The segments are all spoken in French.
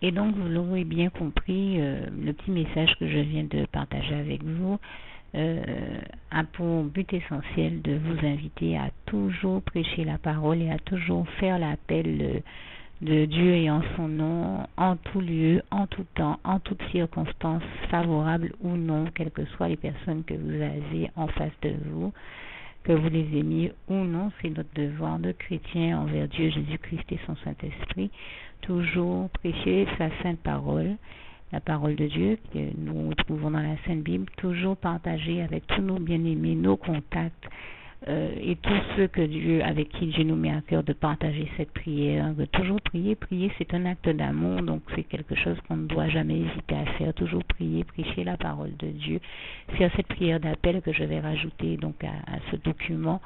Et donc, vous l'aurez bien compris, le petit message que je viens de partager avec vous a pour but essentiel de vous inviter à toujours prêcher la parole et à toujours faire l'appel de Dieu et en son nom, en tout lieu, en tout temps, en toutes circonstances, favorables ou non, quelles que soient les personnes que vous avez en face de vous, que vous les aimiez ou non. C'est notre devoir de chrétien envers Dieu, Jésus-Christ et son Saint-Esprit, toujours prêcher sa sainte parole, la parole de Dieu que nous retrouvons dans la Sainte Bible, toujours partager avec tous nos bien-aimés, nos contacts, et tous ceux avec qui Dieu nous met à cœur de partager cette prière, de toujours prier. Prier, c'est un acte d'amour, donc c'est quelque chose qu'on ne doit jamais hésiter à faire. Toujours prier, prêcher la parole de Dieu. C'est à cette prière d'appel que je vais rajouter donc à ce document,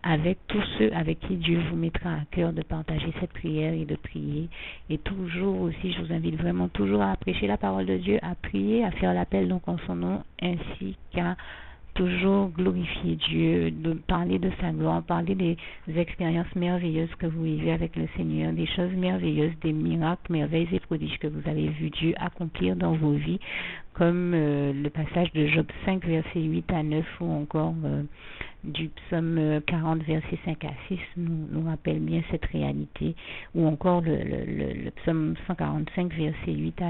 avec tous ceux avec qui Dieu vous mettra à cœur de partager cette prière et de prier. Et toujours aussi, je vous invite vraiment toujours à prêcher la parole de Dieu, à prier, à faire l'appel donc en son nom, ainsi qu'à toujours glorifier Dieu, de parler de sa gloire, parler des expériences merveilleuses que vous vivez avec le Seigneur, des choses merveilleuses, des miracles, merveilles et prodiges que vous avez vu Dieu accomplir dans vos vies, comme le passage de Job 5, versets 8 à 9, ou encore du psaume 40, versets 5 à 6, nous rappelle bien cette réalité, ou encore le psaume 145, verset 8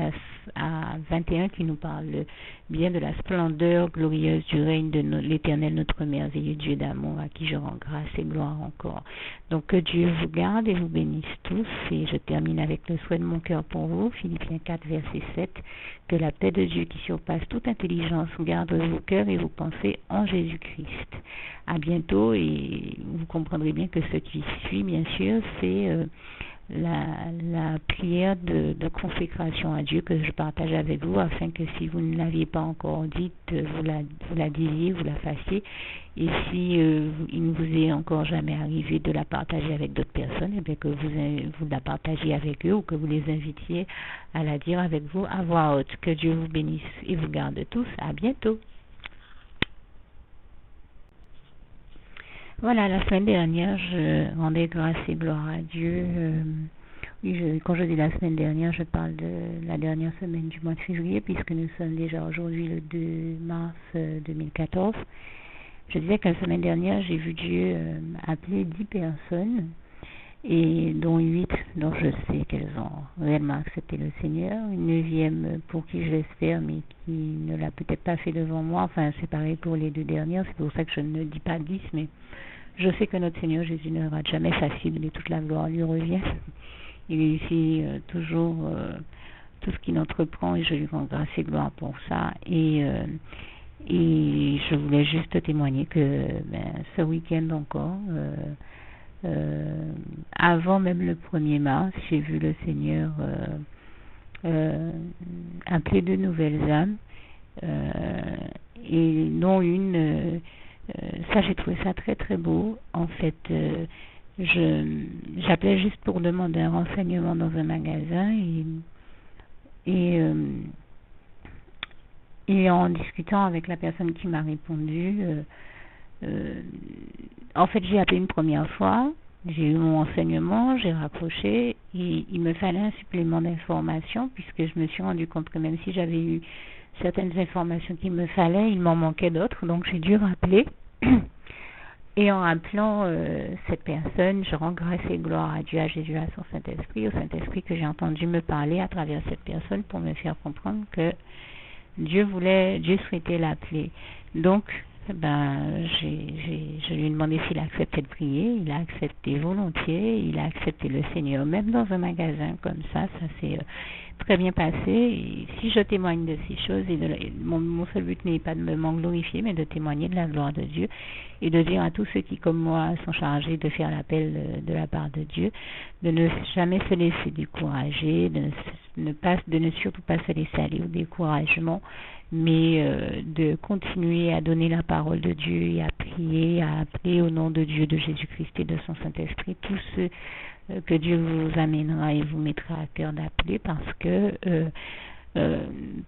à 21, qui nous parle bien de la splendeur glorieuse du règne de l'Éternel, notre merveilleux Dieu d'amour, à qui je rends grâce et gloire encore. Donc que Dieu vous garde et vous bénisse tous, et je termine avec le souhait de mon cœur pour vous, Philippiens 4, verset 7, que la paix de Dieu qui surpasse toute intelligence garde vos cœurs et vos pensées en Jésus-Christ. À bientôt, et vous comprendrez bien que ce qui suit, bien sûr, c'est la prière de consécration à Dieu que je partage avec vous, afin que si vous ne l'aviez pas encore dite, vous la disiez, vous la fassiez, et si il ne vous est encore jamais arrivé de la partager avec d'autres personnes, et bien que vous la partagiez avec eux, ou que vous les invitiez à la dire avec vous à voix haute. Que Dieu vous bénisse et vous garde tous. À bientôt. Voilà, la semaine dernière, je rendais grâce et gloire à Dieu. Quand je dis la semaine dernière, je parle de la dernière semaine du mois de février, puisque nous sommes déjà aujourd'hui le 2 mars 2014. Je disais que la semaine dernière, j'ai vu Dieu appeler 10 personnes, et dont 8 dont je sais qu'elles ont réellement accepté le Seigneur, une 9e pour qui je l'espère, mais qui ne l'a peut-être pas fait devant moi. Enfin, c'est pareil pour les 2 dernières, c'est pour ça que je ne dis pas 10, mais je sais que notre Seigneur Jésus ne rate jamais sa cible et toute la gloire lui revient. Il réussit toujours tout ce qu'il entreprend, et je lui rends grâce et gloire pour ça. Et je voulais juste témoigner que ce week-end encore, avant même le 1er mars, j'ai vu le Seigneur appeler de nouvelles âmes, et non une. Ça, j'ai trouvé ça très très beau. En fait, j'appelais juste pour demander un renseignement dans un magasin, et en discutant avec la personne qui m'a répondu, en fait, j'ai appelé une première fois, j'ai eu mon renseignement, j'ai raccroché, et il me fallait un supplément d'informations, puisque je me suis rendu compte que même si j'avais eu certaines informations qu'il me fallait, il m'en manquait d'autres, donc j'ai dû rappeler. Et en rappelant cette personne, je rends grâce et gloire à Dieu, à Jésus, à son Saint-Esprit, au Saint-Esprit que j'ai entendu me parler à travers cette personne pour me faire comprendre que Dieu souhaitait l'appeler. Donc, je lui ai demandé s'il acceptait de prier. Il a accepté volontiers. Il a accepté le Seigneur, même dans un magasin comme ça. Ça s'est très bien passé. Et si je témoigne de ces choses, mon seul but n'est pas de m'en glorifier, mais de témoigner de la gloire de Dieu, et de dire à tous ceux qui, comme moi, sont chargés de faire l'appel de la part de Dieu, de ne jamais se laisser décourager, de ne surtout pas se laisser aller au découragement, mais de continuer à donner la parole de Dieu et à prier, à appeler au nom de Dieu, de Jésus-Christ et de son Saint-Esprit, tous ceux que Dieu vous amènera et vous mettra à cœur d'appeler, parce que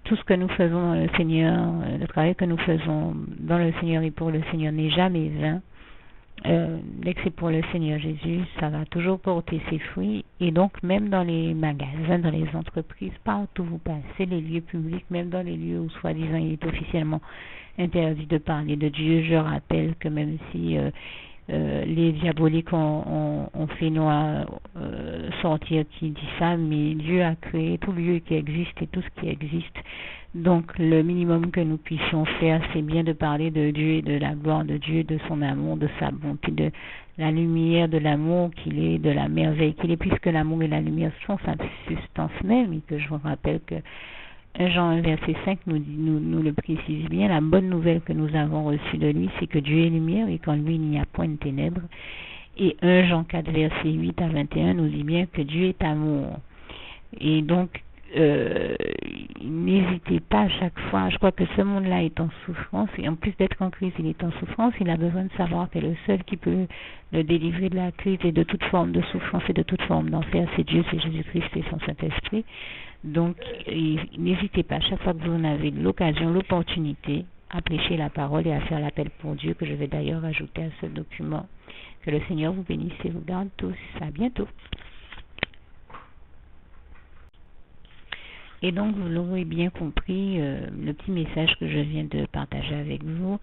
tout ce que nous faisons dans le Seigneur, le travail que nous faisons dans le Seigneur et pour le Seigneur n'est jamais vain. dès que c'est pour le Seigneur Jésus, ça va toujours porter ses fruits. Et donc, même dans les magasins, dans les entreprises, partout où vous passez, les lieux publics, même dans les lieux où soi-disant il est officiellement interdit de parler de Dieu, je rappelle que même si les diaboliques ont fait noir sortir qui dit ça, mais Dieu a créé tout lieu qui existe et tout ce qui existe. Donc le minimum que nous puissions faire, c'est bien de parler de Dieu et de la gloire de Dieu, de son amour, de sa bonté, de la lumière, de l'amour qu'il est, de la merveille qu'il est, puisque l'amour et la lumière sont sa substance même, et que je vous rappelle que 1 Jean 1 verset 5 nous le précise bien. La bonne nouvelle que nous avons reçue de lui, c'est que Dieu est lumière et qu'en lui il n'y a point de ténèbres. Et 1 Jean 4 verset 8 à 21 nous dit bien que Dieu est amour. Et donc, n'hésitez pas à chaque fois, je crois que ce monde-là est en souffrance, et en plus d'être en crise, il est en souffrance, il a besoin de savoir que le seul qui peut le délivrer de la crise et de toute forme de souffrance et de toute forme d'enfer, c'est Dieu, c'est Jésus-Christ et son Saint-Esprit. Donc, n'hésitez pas, à chaque fois que vous en avez l'occasion, l'opportunité, à prêcher la parole et à faire l'appel pour Dieu, que je vais d'ailleurs ajouter à ce document. Que le Seigneur vous bénisse et vous garde tous. À bientôt. Et donc, vous l'aurez bien compris, le petit message que je viens de partager avec vous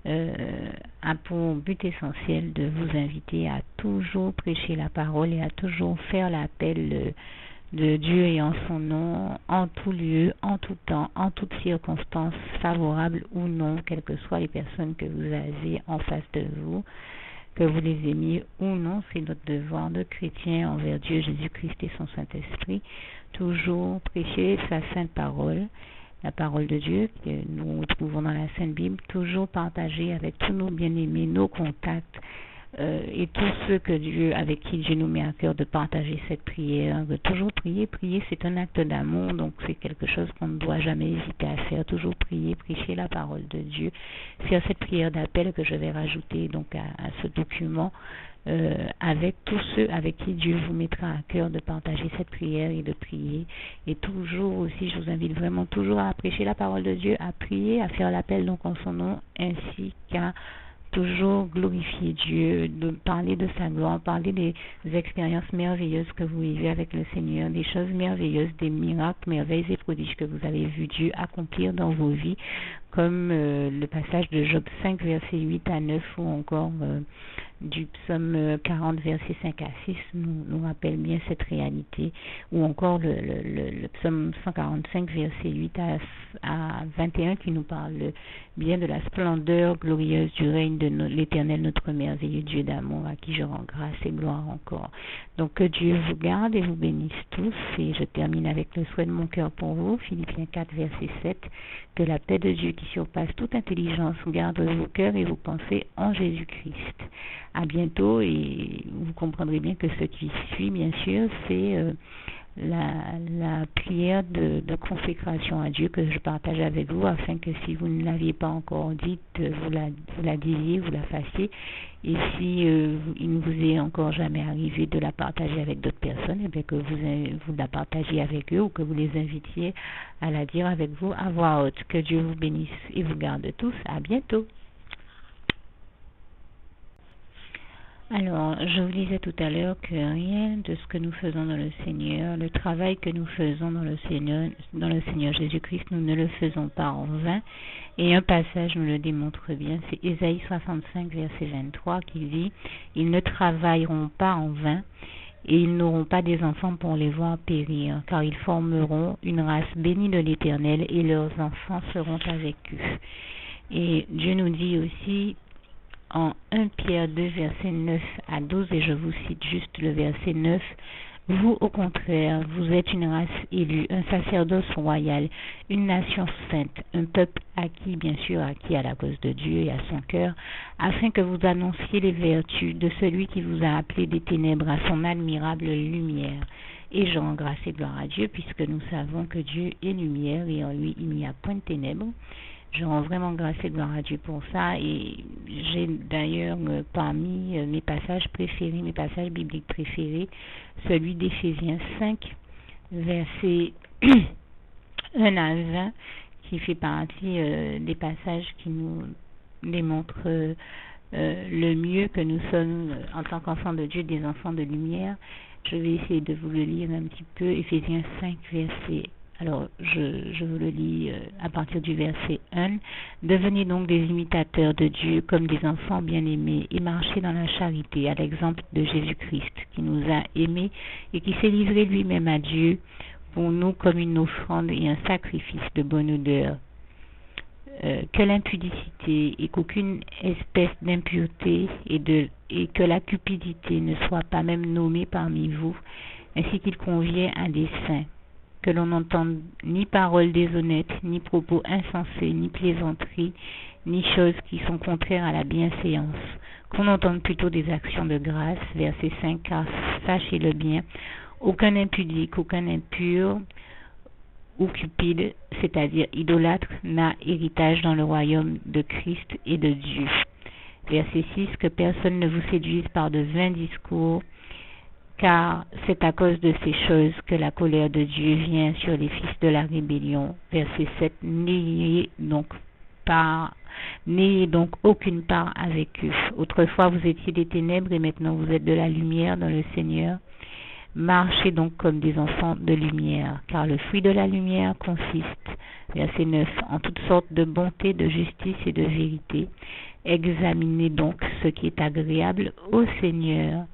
a pour but essentiel de vous inviter à toujours prêcher la parole et à toujours faire l'appel de Dieu et en son nom, en tout lieu, en tout temps, en toutes circonstances, favorables ou non, quelles que soient les personnes que vous avez en face de vous, que vous les aimiez ou non, c'est notre devoir de chrétien envers Dieu, Jésus-Christ et son Saint-Esprit, toujours prêcher sa sainte parole, la parole de Dieu que nous retrouvons dans la Sainte Bible, toujours partager avec tous nos bien-aimés, nos contacts, et tous ceux que Dieu, avec qui Dieu nous met à cœur de partager cette prière, de toujours prier. Prier, c'est un acte d'amour, donc c'est quelque chose qu'on ne doit jamais hésiter à faire. Toujours prier, prêcher la parole de Dieu, faire cette prière d'appel que je vais rajouter donc à ce document, avec tous ceux avec qui Dieu vous mettra à cœur de partager cette prière et de prier. Et toujours aussi, je vous invite vraiment toujours à prêcher la parole de Dieu, à prier, à faire l'appel donc en son nom, ainsi qu'à toujours glorifier Dieu, de parler de sa gloire, parler des expériences merveilleuses que vous vivez avec le Seigneur, des choses merveilleuses, des miracles, merveilles et prodiges que vous avez vu Dieu accomplir dans vos vies, comme le passage de Job 5, versets 8 à 9, ou encore du psaume 40, versets 5 à 6, nous rappelle bien cette réalité, ou encore le psaume 145, verset 8 à 21, qui nous parle bien de la splendeur glorieuse du règne de l'Éternel, notre merveilleux Dieu d'amour, à qui je rends grâce et gloire encore. Donc que Dieu vous garde et vous bénisse tous, et je termine avec le souhait de mon cœur pour vous, Philippiens 4, verset 7, que la paix de Dieu qui surpasse toute intelligence garde vos cœurs et vos pensées en Jésus-Christ. À bientôt, et vous comprendrez bien que ce qui suit, bien sûr, c'est la prière de consécration à Dieu que je partage avec vous, afin que si vous ne l'aviez pas encore dite, vous la disiez, vous la fassiez, et si il ne vous est encore jamais arrivé de la partager avec d'autres personnes, et bien que vous la partagiez avec eux, ou que vous les invitiez à la dire avec vous à voix haute. Que Dieu vous bénisse et vous garde tous. À bientôt. Alors, je vous disais tout à l'heure que rien de ce que nous faisons dans le Seigneur, le travail que nous faisons dans le Seigneur Jésus-Christ, nous ne le faisons pas en vain. Et un passage nous le démontre bien, c'est Ésaïe 65, verset 23, qui dit « Ils ne travailleront pas en vain, et ils n'auront pas des enfants pour les voir périr, car ils formeront une race bénie de l'Éternel, et leurs enfants seront avec eux. » Et Dieu nous dit aussi, en 1 Pierre 2, verset 9 à 12, et je vous cite juste le verset 9, « Vous, au contraire, vous êtes une race élue, un sacerdoce royal, une nation sainte, un peuple acquis, bien sûr, acquis à la cause de Dieu et à son cœur, afin que vous annonciez les vertus de celui qui vous a appelé des ténèbres à son admirable lumière. » Et je rends grâce et gloire à Dieu, puisque nous savons que Dieu est lumière et en lui il n'y a point de ténèbres. Je rends vraiment grâce et gloire à Dieu pour ça, et j'ai d'ailleurs parmi mes passages préférés, mes passages bibliques préférés, celui d'Éphésiens 5, versets 1 à 20, qui fait partie des passages qui nous démontrent le mieux que nous sommes en tant qu'enfants de Dieu, des enfants de lumière. Je vais essayer de vous le lire un petit peu, Éphésiens 5, verset. Alors, je vous le lis à partir du verset 1. Devenez donc des imitateurs de Dieu comme des enfants bien-aimés et marchez dans la charité, à l'exemple de Jésus-Christ, qui nous a aimés et qui s'est livré lui-même à Dieu pour nous comme une offrande et un sacrifice de bonne odeur. Que l'impudicité et qu'aucune espèce d'impureté et que la cupidité ne soit pas même nommée parmi vous, ainsi qu'il convient à des saints. Que l'on n'entende ni paroles déshonnêtes, ni propos insensés, ni plaisanteries, ni choses qui sont contraires à la bienséance. Qu'on entende plutôt des actions de grâce. Verset 5, car sachez-le bien, aucun impudique, aucun impur ou cupide, c'est-à-dire idolâtre, n'a héritage dans le royaume de Christ et de Dieu. Verset 6, que personne ne vous séduise par de vains discours, car c'est à cause de ces choses que la colère de Dieu vient sur les fils de la rébellion. Verset 7, n'ayez donc aucune part avec eux. Autrefois vous étiez des ténèbres et maintenant vous êtes de la lumière dans le Seigneur. Marchez donc comme des enfants de lumière, car le fruit de la lumière consiste, verset 9, en toutes sortes de bonté, de justice et de vérité. Examinez donc ce qui est agréable au Seigneur,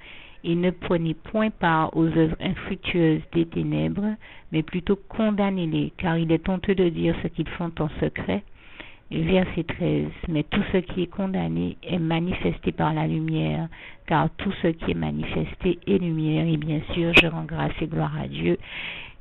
et ne prenez point part aux œuvres infructueuses des ténèbres, mais plutôt condamnez-les, car il est honteux de dire ce qu'ils font en secret. Verset 13, mais tout ce qui est condamné est manifesté par la lumière, car tout ce qui est manifesté est lumière, et bien sûr, je rends grâce et gloire à Dieu,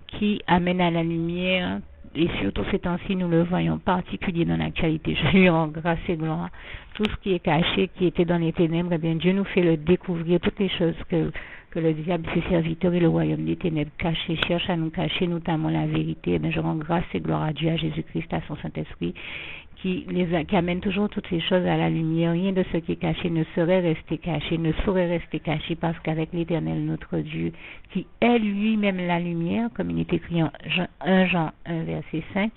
qui amène à la lumière, et surtout ces temps-ci, nous le voyons particulier dans l'actualité. Je lui rends grâce et gloire. Tout ce qui est caché, qui était dans les ténèbres, eh bien Dieu nous fait le découvrir, toutes les choses que le diable, ses serviteurs et le royaume des ténèbres cachés, cherchent à nous cacher, notamment la vérité. Eh bien, je rends grâce et gloire à Dieu, à Jésus-Christ, à son Saint-Esprit, qui amène toujours toutes ces choses à la lumière. Rien de ce qui est caché ne serait resté caché, ne saurait rester caché, parce qu'avec l'Éternel, notre Dieu, qui est lui-même la lumière, comme il est écrit en 1 Jean 1, verset 5,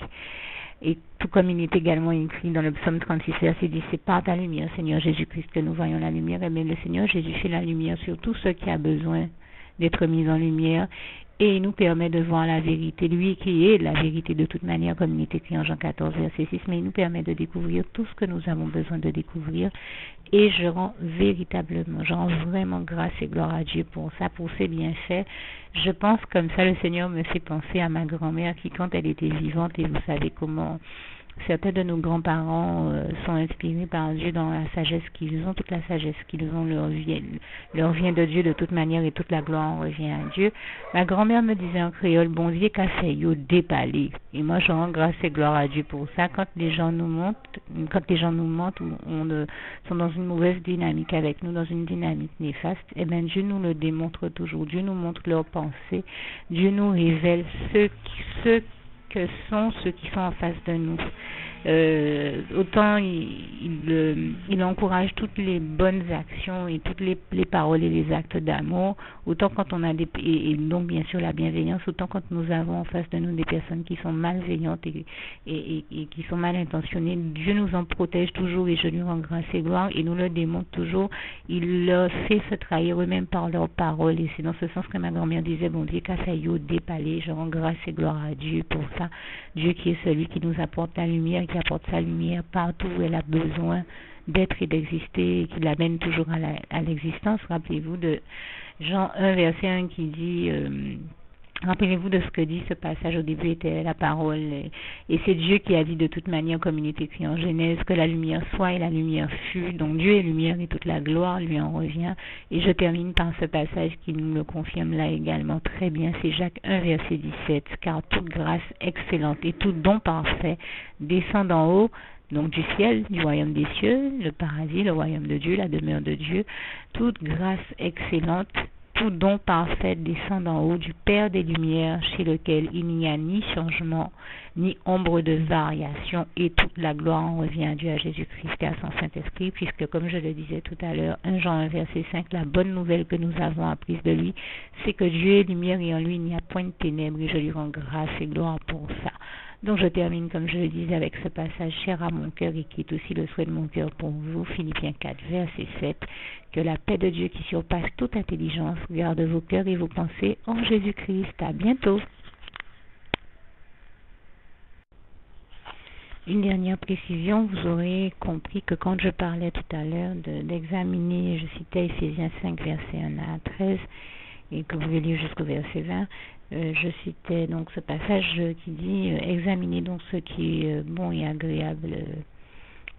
et tout comme il est également écrit dans le psaume 36, verset 10, c'est par ta lumière, Seigneur Jésus-Christ, que nous voyons la lumière. Et bien le Seigneur Jésus fait la lumière sur tout ce qui a besoin d'être mis en lumière, et il nous permet de voir la vérité, lui qui est la vérité de toute manière, comme il est écrit en Jean 14, verset 6, mais il nous permet de découvrir tout ce que nous avons besoin de découvrir, et je rends vraiment grâce et gloire à Dieu pour ça, pour ses bienfaits. Je pense comme ça, le Seigneur me fait penser à ma grand-mère qui, quand elle était vivante, et vous savez comment certains de nos grands-parents sont inspirés par Dieu dans la sagesse qu'ils ont, toute la sagesse qu'ils ont leur vient de Dieu de toute manière, et toute la gloire revient à Dieu. Ma grand-mère me disait en créole, bon Dieu qu'a fait yo dépalé. Et moi je rends grâce et gloire à Dieu pour ça. Quand les gens nous mentent ou sont dans une mauvaise dynamique avec nous, dans une dynamique néfaste, eh bien Dieu nous le démontre toujours. Dieu nous montre leurs pensées. Dieu nous révèle que sont ceux qui sont en face de nous. Autant il encourage toutes les bonnes actions et toutes les paroles et les actes d'amour, autant quand on a et donc bien sûr la bienveillance, autant quand nous avons en face de nous des personnes qui sont malveillantes et qui sont mal intentionnées. Dieu nous en protège toujours, et je lui rends grâce et gloire, et nous le démontre toujours. Il leur fait se trahir eux-mêmes par leurs paroles, et c'est dans ce sens que ma grand-mère disait, bon Dieu, qu'a fait yo dépalé. Je rends grâce et gloire à Dieu pour ça. Dieu qui est celui qui nous apporte la lumière, qui apporte sa lumière partout où elle a besoin d'être et d'exister, et qui l'amène toujours à l'existence. Rappelez-vous de Jean 1, verset 1 qui dit... Rappelez-vous de ce que dit ce passage. Au début était la parole, et c'est Dieu qui a dit de toute manière, comme il est écrit en Genèse, que la lumière soit, et la lumière fut. Donc Dieu est lumière, et toute la gloire lui en revient. Et je termine par ce passage qui nous le confirme là également très bien. C'est Jacques 1, verset 17. Car toute grâce excellente et tout don parfait descend d'en haut, donc du ciel, du royaume des cieux, le paradis, le royaume de Dieu, la demeure de Dieu. Toute grâce excellente, tout don parfait descend d'en haut du Père des Lumières, chez lequel il n'y a ni changement, ni ombre de variation, et toute la gloire en revient à Dieu, à Jésus-Christ et à son Saint-Esprit, puisque, comme je le disais tout à l'heure, 1 Jean 1, verset 5, la bonne nouvelle que nous avons apprise de lui, c'est que Dieu est lumière, et en lui il n'y a point de ténèbres, et je lui rends grâce et gloire pour ça. Donc je termine, comme je le disais, avec ce passage cher à mon cœur et qui est aussi le souhait de mon cœur pour vous, Philippiens 4, verset 7. Que la paix de Dieu qui surpasse toute intelligence garde vos cœurs et vos pensées en Jésus-Christ. À bientôt. Une dernière précision, vous aurez compris que quand je parlais tout à l'heure d'examiner, je citais Ephésiens 5, verset 1 à 13, et que vous pouvez lire jusqu'au verset 20, je citais donc ce passage qui dit examinez donc ce qui est bon et agréable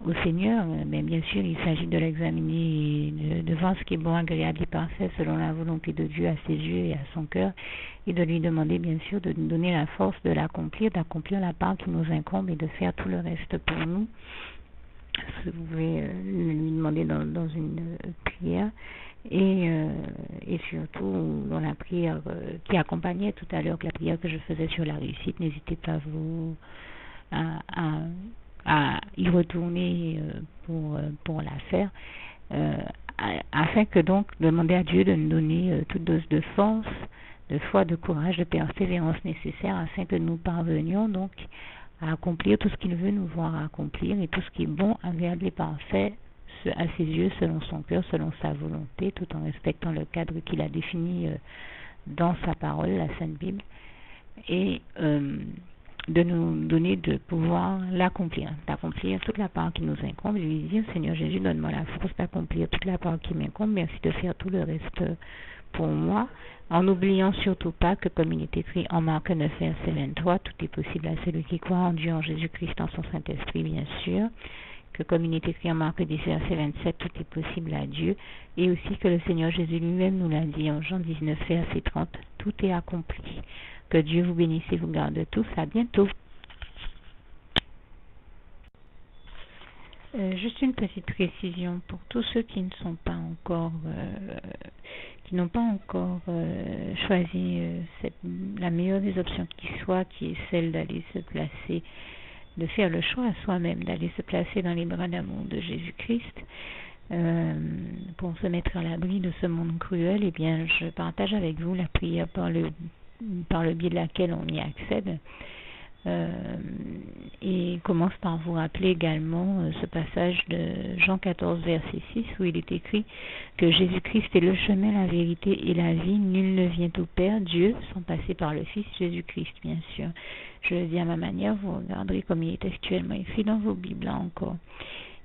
au Seigneur, mais bien sûr il s'agit de l'examiner, de voir ce qui est bon, agréable et parfait selon la volonté de Dieu à ses yeux et à son cœur, et de lui demander bien sûr de nous donner la force de l'accomplir, d'accomplir la part qui nous incombe et de faire tout le reste pour nous. Vous pouvez lui demander dans une prière. Et surtout dans la prière qui accompagnait tout à l'heure la prière que je faisais sur la réussite, n'hésitez pas à y retourner pour la faire, afin que donc demander à Dieu de nous donner toute dose de force, de foi, de courage, de persévérance nécessaire afin que nous parvenions donc à accomplir tout ce qu'il veut nous voir accomplir et tout ce qui est bon, agréable et parfait à ses yeux, selon son cœur, selon sa volonté, tout en respectant le cadre qu'il a défini dans sa parole, la Sainte Bible, et de nous donner de pouvoir d'accomplir toute la part qui nous incombe, et lui dire, Seigneur Jésus, donne-moi la force d'accomplir toute la part qui m'incombe, merci de faire tout le reste pour moi, en n'oubliant surtout pas que, comme il est écrit en Marc 9, verset 23, tout est possible à celui qui croit en Dieu, en Jésus-Christ, en son Saint-Esprit, bien sûr, que comme il est écrit en Marc 10, verset 27, tout est possible à Dieu, et aussi que le Seigneur Jésus lui-même nous l'a dit en Jean 19, verset 30, tout est accompli. Que Dieu vous bénisse et vous garde tous. À bientôt. Juste une petite précision pour tous ceux qui ne sont pas encore, qui n'ont pas encore choisi la meilleure des options qui soit, qui est celle d'aller se placer, de faire le choix à soi-même, d'aller se placer dans les bras d'amour de Jésus-Christ, pour se mettre à l'abri de ce monde cruel. Eh bien, je partage avec vous la prière par le biais de laquelle on y accède. Et commence par vous rappeler également ce passage de Jean 14, verset 6, où il est écrit que Jésus-Christ est le chemin, la vérité et la vie. Nul ne vient au Père, Dieu, sans passer par le Fils Jésus-Christ, bien sûr. Je le dis à ma manière, vous regarderez comme il est actuellement écrit dans vos Bibles là encore.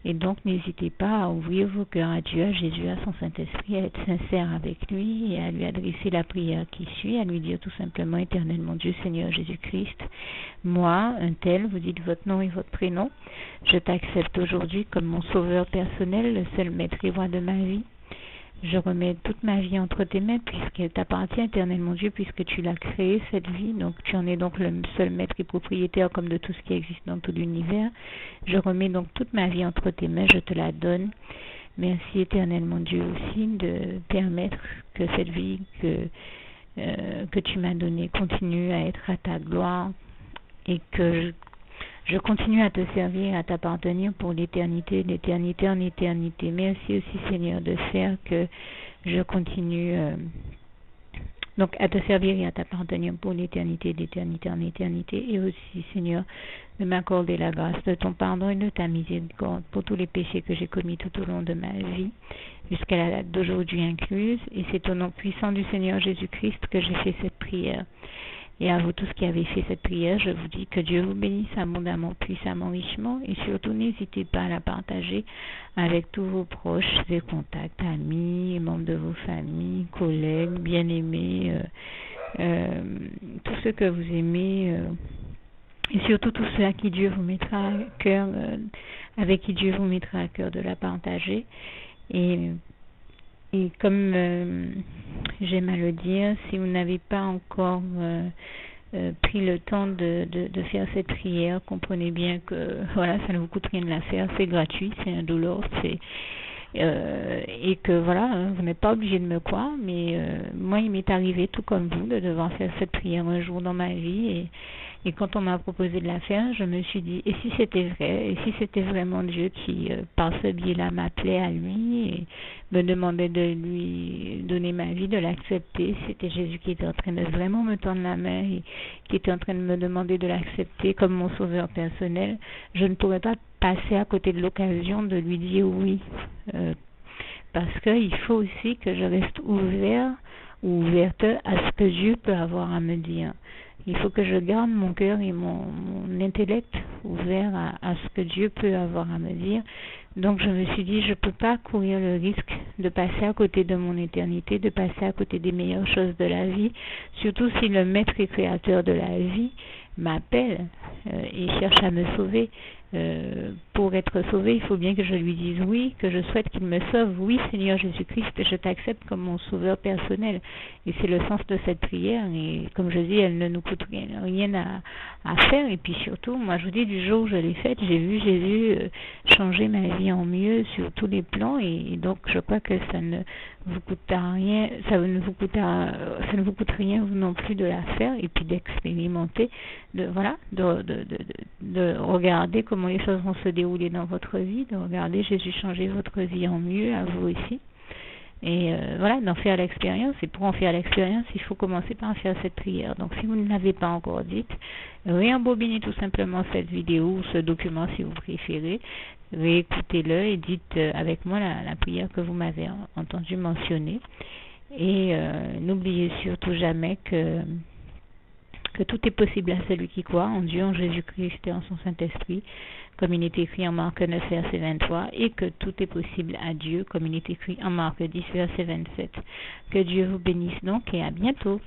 Et donc, n'hésitez pas à ouvrir vos cœurs à Dieu, à Jésus, à son Saint-Esprit, à être sincère avec lui et à lui adresser la prière qui suit, à lui dire tout simplement, Éternel mon Dieu, Seigneur Jésus-Christ, moi, un tel, vous dites votre nom et votre prénom, je t'accepte aujourd'hui comme mon sauveur personnel, le seul maître et roi de ma vie. Je remets toute ma vie entre tes mains puisqu'elle t'appartient, Éternel mon Dieu, puisque tu l'as créée, cette vie. Donc tu en es donc le seul maître et propriétaire comme de tout ce qui existe dans tout l'univers. Je remets donc toute ma vie entre tes mains, je te la donne. Merci, Éternel mon Dieu, aussi de permettre que cette vie que tu m'as donnée continue à être à ta gloire et que je continue à te servir et à t'appartenir pour l'éternité, d'éternité en éternité. Merci aussi, Seigneur, de faire que je continue donc à te servir et à t'appartenir pour l'éternité, d'éternité en éternité. Et aussi, Seigneur, de m'accorder la grâce de ton pardon et de ta miséricorde pour tous les péchés que j'ai commis tout au long de ma vie, jusqu'à la date d'aujourd'hui incluse. Et c'est au nom puissant du Seigneur Jésus-Christ que j'ai fait cette prière. Et à vous tous qui avez fait cette prière, je vous dis que Dieu vous bénisse abondamment, puissamment, richement, et surtout n'hésitez pas à la partager avec tous vos proches et contacts, amis, membres de vos familles, collègues, bien-aimés, tous ceux que vous aimez, et surtout tous ceux à qui Dieu vous mettra à cœur, avec qui Dieu vous mettra à cœur de la partager. Et comme j'aime à le dire, si vous n'avez pas encore pris le temps de faire cette prière, comprenez bien que voilà, ça ne vous coûte rien de la faire, c'est gratuit, c'est indolore, et que voilà, vous n'êtes pas obligé de me croire, mais moi il m'est arrivé tout comme vous de devoir faire cette prière un jour dans ma vie Et quand on m'a proposé de la faire, je me suis dit, et si c'était vrai, et si c'était vraiment Dieu qui, par ce biais-là, m'appelait à lui et me demandait de lui donner ma vie, de l'accepter, c'était Jésus qui était en train de vraiment me tendre la main et qui était en train de me demander de l'accepter comme mon sauveur personnel, je ne pourrais pas passer à côté de l'occasion de lui dire oui. Parce qu'il faut aussi que je reste ouvert ou ouverte à ce que Dieu peut avoir à me dire. Il faut que je garde mon cœur et mon intellect ouvert à ce que Dieu peut avoir à me dire. Donc je me suis dit, je ne peux pas courir le risque de passer à côté de mon éternité, de passer à côté des meilleures choses de la vie, surtout si le maître et créateur de la vie m'appelle et cherche à me sauver. Pour être sauvé, il faut bien que je lui dise oui, que je souhaite qu'il me sauve. Oui, Seigneur Jésus-Christ, je t'accepte comme mon sauveur personnel. Et c'est le sens de cette prière. Et comme je dis, elle ne nous coûte rien à faire. Et puis surtout, moi je vous dis, du jour où je l'ai faite, j'ai vu Jésus changer ma vie en mieux sur tous les plans. Et donc je crois que ça ne vous coûtera rien, ça ne vous coûte rien vous non plus de la faire et puis d'expérimenter, de regarder comment les choses vont se dérouler dans votre vie, de regarder Jésus changer votre vie en mieux, à vous aussi. Et d'en faire l'expérience. Et pour en faire l'expérience, il faut commencer par faire cette prière. Donc si vous ne l'avez pas encore dite, réembobinez tout simplement cette vidéo ou ce document si vous préférez. Réécoutez-le et dites avec moi la prière que vous m'avez entendu mentionner. Et n'oubliez surtout jamais que tout est possible à celui qui croit en Dieu, en Jésus-Christ et en son Saint-Esprit, comme il est écrit en Marc 9, verset 23, et que tout est possible à Dieu, comme il est écrit en Marc 10, verset 27. Que Dieu vous bénisse donc et à bientôt.